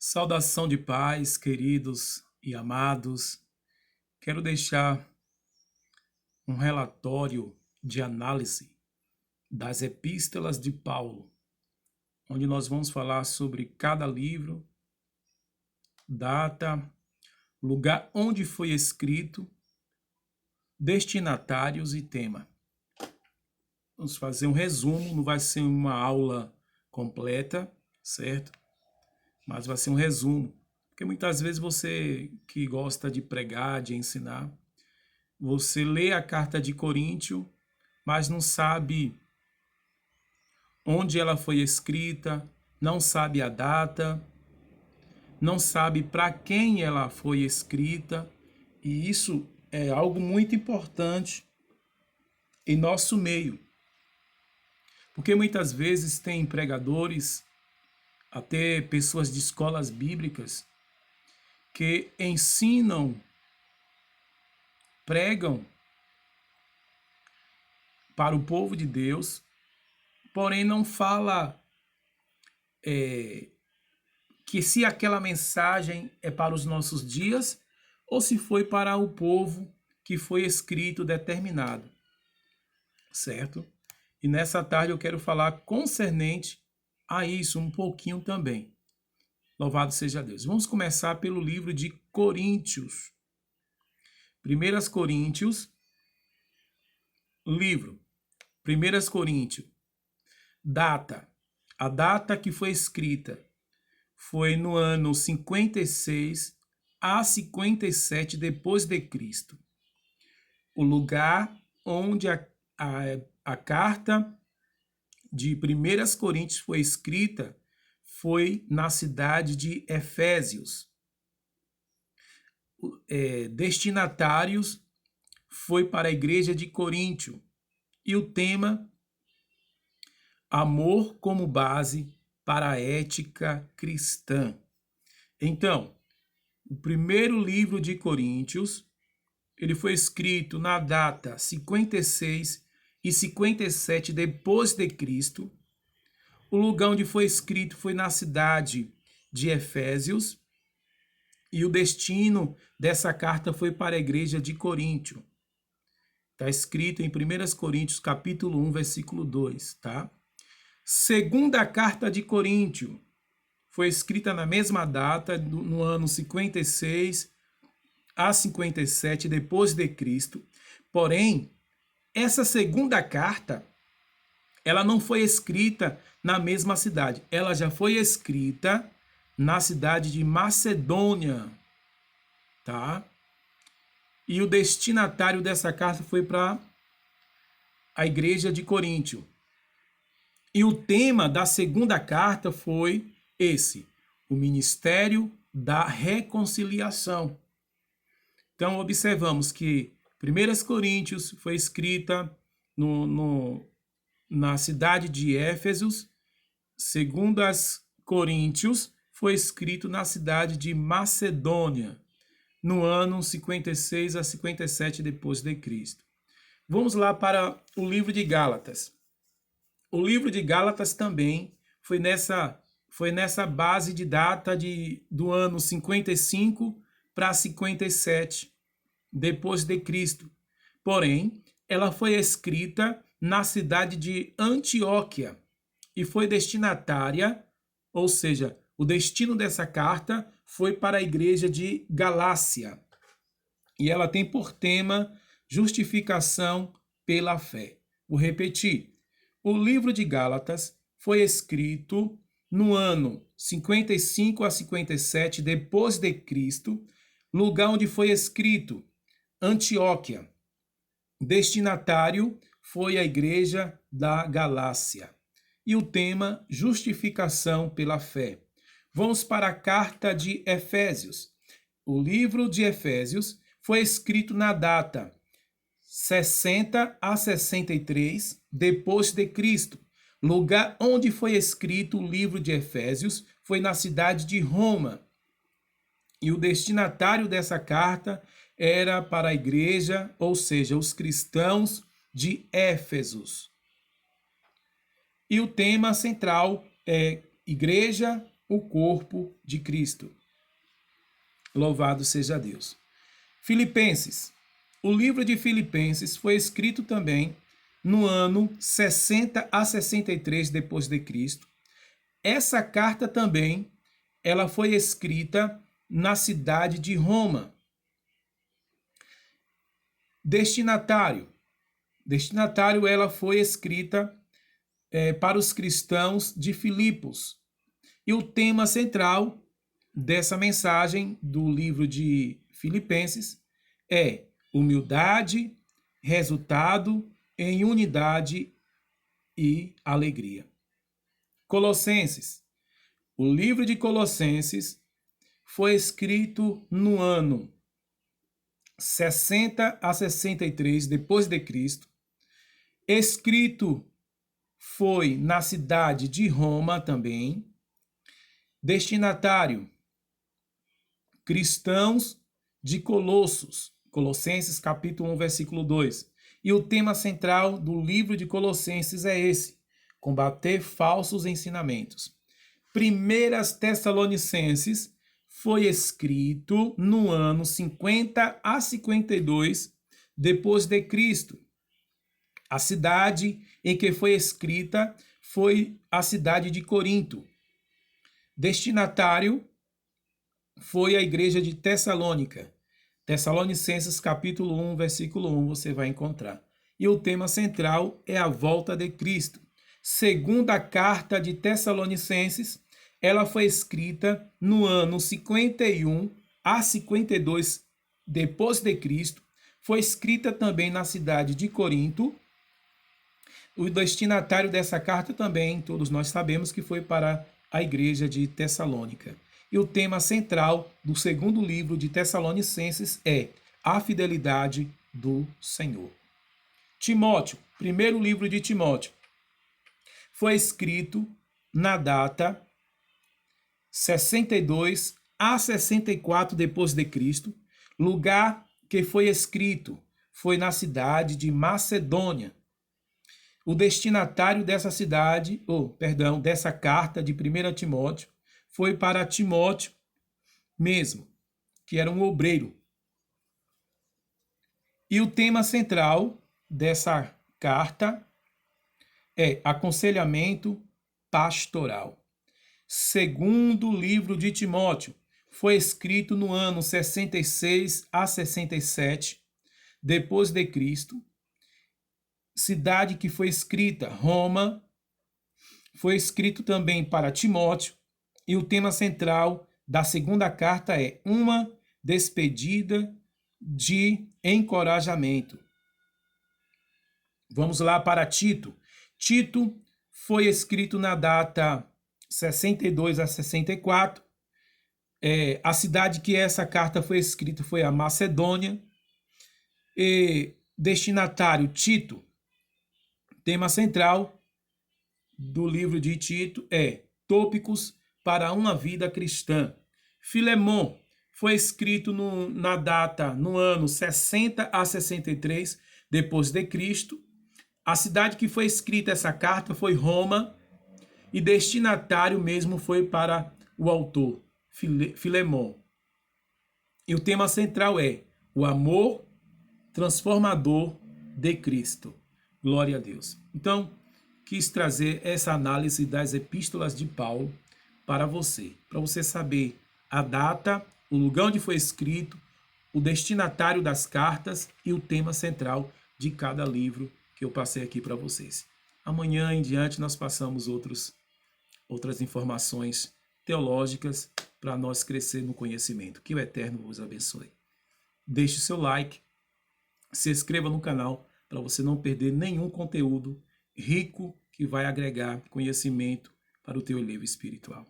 Saudação de paz, queridos e amados. Quero deixar um relatório de análise das epístolas de Paulo, onde nós vamos falar sobre cada livro, data, lugar onde foi escrito, destinatários e tema. Vamos fazer um resumo, não vai ser uma aula completa, certo? Mas vai ser um resumo. Porque muitas vezes você que gosta de pregar, de ensinar, você lê a carta de Coríntio, mas não sabe onde ela foi escrita, não sabe a data, não sabe para quem ela foi escrita, e isso é algo muito importante em nosso meio. Porque muitas vezes tem pregadores, até pessoas de escolas bíblicas, que ensinam, pregam para o povo de Deus, porém não fala que se aquela mensagem é para os nossos dias ou se foi para o povo que foi escrito determinado, certo? E nessa tarde eu quero falar concernente a isso um pouquinho também. Louvado seja Deus. Vamos começar pelo livro de Coríntios. 1 Coríntios, livro. 1 Coríntios, data. A data que foi escrita foi no ano 56 a 57 depois de Cristo. O lugar onde a carta de 1 Coríntios foi escrita foi na cidade de Efésios. Destinatários foi para a igreja de Coríntio. E o tema, amor como base para a ética cristã. Então, o primeiro livro de Coríntios, ele foi escrito na data 56 e 57 depois de Cristo. O lugar onde foi escrito foi na cidade de Efésios, e o destino dessa carta foi para a igreja de Coríntio. Está escrito em 1 Coríntios, capítulo 1, versículo 2, tá? Segunda carta de Coríntio foi escrita na mesma data, no ano 56 a 57 depois de Cristo. Porém, essa segunda carta, ela não foi escrita na mesma cidade. Ela já foi escrita na cidade de Macedônia, tá? E o destinatário dessa carta foi para a igreja de Coríntio. E o tema da segunda carta foi esse: o ministério da reconciliação. Então, observamos que 1 Coríntios foi escrita na cidade de Éfesos, 2 Coríntios foi escrito na cidade de Macedônia, no ano 56 a 57 depois de Cristo. Vamos lá para o livro de Gálatas. O livro de Gálatas também foi nessa base de data do ano 55 para 57 depois de Cristo. Porém, ela foi escrita na cidade de Antioquia e foi destinatária, ou seja, o destino dessa carta foi para a igreja de Galácia. E ela tem por tema justificação pela fé. Vou repetir. O livro de Gálatas foi escrito no ano 55 a 57 depois de Cristo, lugar onde foi escrito Antioquia. Destinatário foi a igreja da Galácia. E o tema, justificação pela fé. Vamos para a carta de Efésios. O livro de Efésios foi escrito na data 60 a 63 depois de Cristo. Lugar onde foi escrito o livro de Efésios foi na cidade de Roma. E o destinatário dessa carta era para a igreja, ou seja, os cristãos de Éfesos. E o tema central é igreja o corpo de Cristo. Louvado seja Deus. Filipenses. O livro de Filipenses foi escrito também no ano 60 a 63 depois de Cristo. Essa carta também, ela foi escrita na cidade de Roma. Destinatário. Destinatário, ela foi escrita para os cristãos de Filipos. E o tema central dessa mensagem do livro de Filipenses é humildade, resultado em unidade e alegria. Colossenses. O livro de Colossenses foi escrito no ano 60 a 63 depois de Cristo. Escrito foi na cidade de Roma também. Destinatário: cristãos de Colossos. Colossenses capítulo 1, versículo 2. E o tema central do livro de Colossenses é esse: combater falsos ensinamentos. Primeiras Tessalonicenses foi escrito no ano 50 a 52 depois de Cristo. A cidade em que foi escrita foi a cidade de Corinto. Destinatário foi a igreja de Tessalônica. Tessalonicenses capítulo 1, versículo 1, você vai encontrar. E o tema central é a volta de Cristo. Segunda carta de Tessalonicenses, ela foi escrita no ano 51 a 52 depois de Cristo. Foi escrita também na cidade de Corinto. O destinatário dessa carta também, todos nós sabemos que foi para a igreja de Tessalônica. E o tema central do segundo livro de Tessalonicenses é a fidelidade do Senhor. Timóteo, primeiro livro de Timóteo, foi escrito na data 62 a 64 depois de Cristo. Lugar que foi escrito foi na cidade de Macedônia. O destinatário dessa cidade, dessa carta de 1 Timóteo, foi para Timóteo mesmo, que era um obreiro. E o tema central dessa carta é aconselhamento pastoral. Segundo livro de Timóteo, foi escrito no ano 66 a 67 depois de Cristo. Cidade que foi escrita, Roma. Foi escrito também para Timóteo. E o tema central da segunda carta é uma despedida de encorajamento. Vamos lá para Tito. Tito foi escrito na data 62 a 64. A cidade que essa carta foi escrita foi a Macedônia. E destinatário Tito. Tema central do livro de Tito é tópicos para uma vida cristã. Filemon foi escrito na data, no ano 60 a 63 depois de Cristo. A cidade que foi escrita essa carta foi Roma e destinatário mesmo foi para o autor, Filemon. E o tema central é o amor transformador de Cristo. Glória a Deus. Então, quis trazer essa análise das epístolas de Paulo para você saber a data, o lugar onde foi escrito, o destinatário das cartas e o tema central de cada livro que eu passei aqui para vocês. Amanhã em diante nós passamos outras informações teológicas para nós crescer no conhecimento. Que o Eterno vos abençoe. Deixe seu like, se inscreva no canal para você não perder nenhum conteúdo rico que vai agregar conhecimento para o teu livro espiritual.